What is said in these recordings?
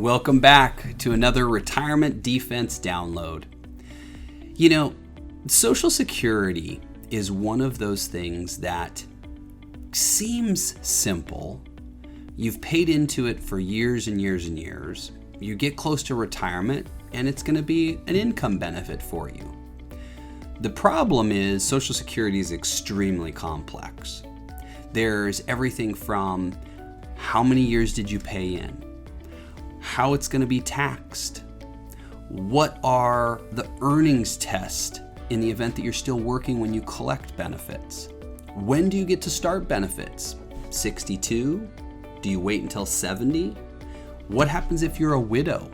Welcome back to another Retirement Defense download. You know, Social Security is one of those things that seems simple. You've paid into it for years and years and years. You get close to retirement and it's going to be an income benefit for you. The problem is Social Security is extremely complex. There's everything from how many years did you pay in, how it's going to be taxed, what are the earnings tests in the event that you're still working when you collect benefits, when do you get to start benefits, 62? Do you wait until 70? What happens if you're a widow?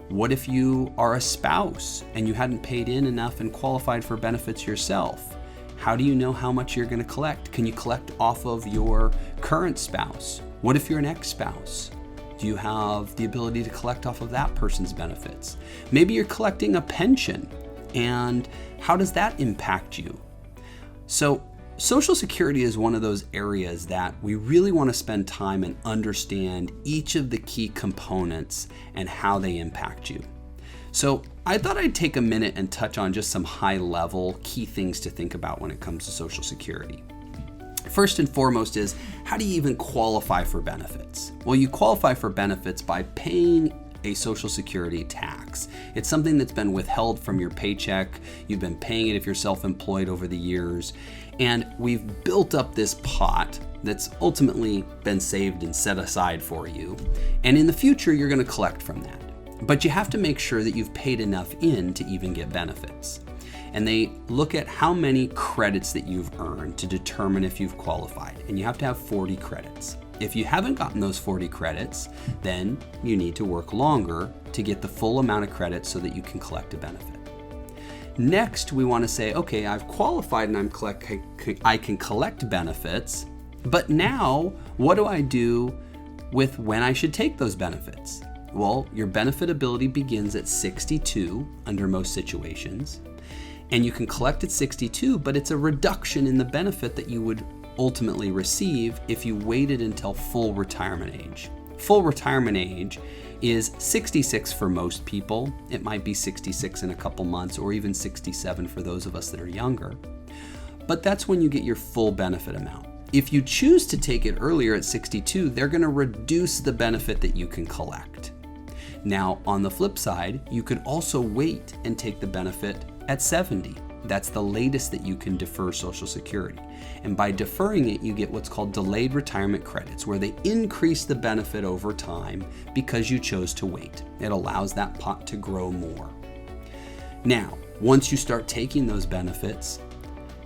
What if you are a spouse and you hadn't paid in enough and qualified for benefits yourself? How do you know how much you're going to collect? Can you collect off of your current spouse? What if you're an ex-spouse? Do you have the ability to collect off of that person's benefits? Maybe you're collecting a pension, and how does that impact you? So Social Security is one of those areas that we really want to spend time and understand each of the key components and how they impact you. So I thought I'd take a minute and touch on just some high-level key things to think about when it comes to Social Security. First and foremost is, how do you even qualify for benefits? Well, you qualify for benefits by paying a Social Security tax. It's something that's been withheld from your paycheck. You've been paying it if you're self-employed over the years. And we've built up this pot that's ultimately been saved and set aside for you. And in the future, you're going to collect from that. But you have to make sure that you've paid enough in to even get benefits. And they look at how many credits that you've earned to determine if you've qualified. And you have to have 40 credits. If you haven't gotten those 40 credits, then you need to work longer to get the full amount of credits so that you can collect a benefit. Next, we want to say, okay, I've qualified and I can collect benefits, but now what do I do with when I should take those benefits? Well, your benefit ability begins at 62 under most situations. And you can collect at 62, but it's a reduction in the benefit that you would ultimately receive if you waited until full retirement age. Full retirement age is 66 for most people. It might be 66 in a couple months, or even 67 for those of us that are younger. But that's when you get your full benefit amount. If you choose to take it earlier at 62, they're going to reduce the benefit that you can collect. Now, on the flip side, you could also wait and take the benefit at 70. That's the latest that you can defer Social Security. And by deferring it, you get what's called delayed retirement credits, where they increase the benefit over time because you chose to wait. It allows that pot to grow more. Now, once you start taking those benefits,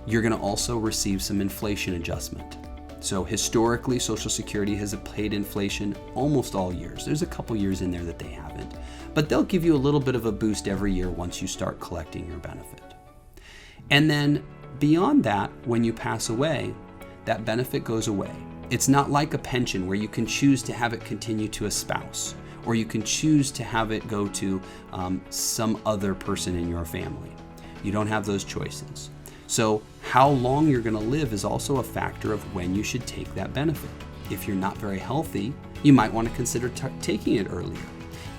you're going to also receive some inflation adjustment. So historically, Social Security has paid inflation almost all years. There's a couple years in there that they haven't, but they'll give you a little bit of a boost every year once you start collecting your benefit. And then beyond that, when you pass away, that benefit goes away. It's not like a pension where you can choose to have it continue to a spouse, or you can choose to have it go to some other person in your family. You don't have those choices. So how long you're going to live is also a factor of when you should take that benefit. If you're not very healthy, you might want to consider taking it earlier.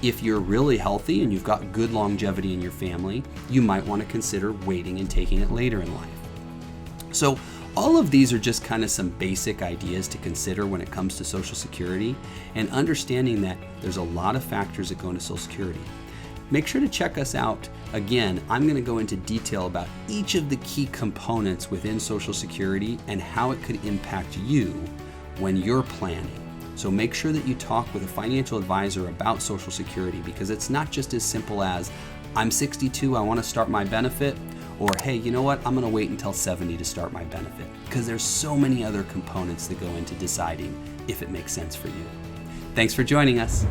If you're really healthy and you've got good longevity in your family, you might want to consider waiting and taking it later in life. So all of these are just kind of some basic ideas to consider when it comes to Social Security, and understanding that there's a lot of factors that go into Social Security. Make sure to check us out. Again, I'm going to go into detail about each of the key components within Social Security and how it could impact you when you're planning. So make sure that you talk with a financial advisor about Social Security, because it's not just as simple as, I'm 62, I want to start my benefit, or hey, you know what, I'm going to wait until 70 to start my benefit, because there's so many other components that go into deciding if it makes sense for you. Thanks for joining us.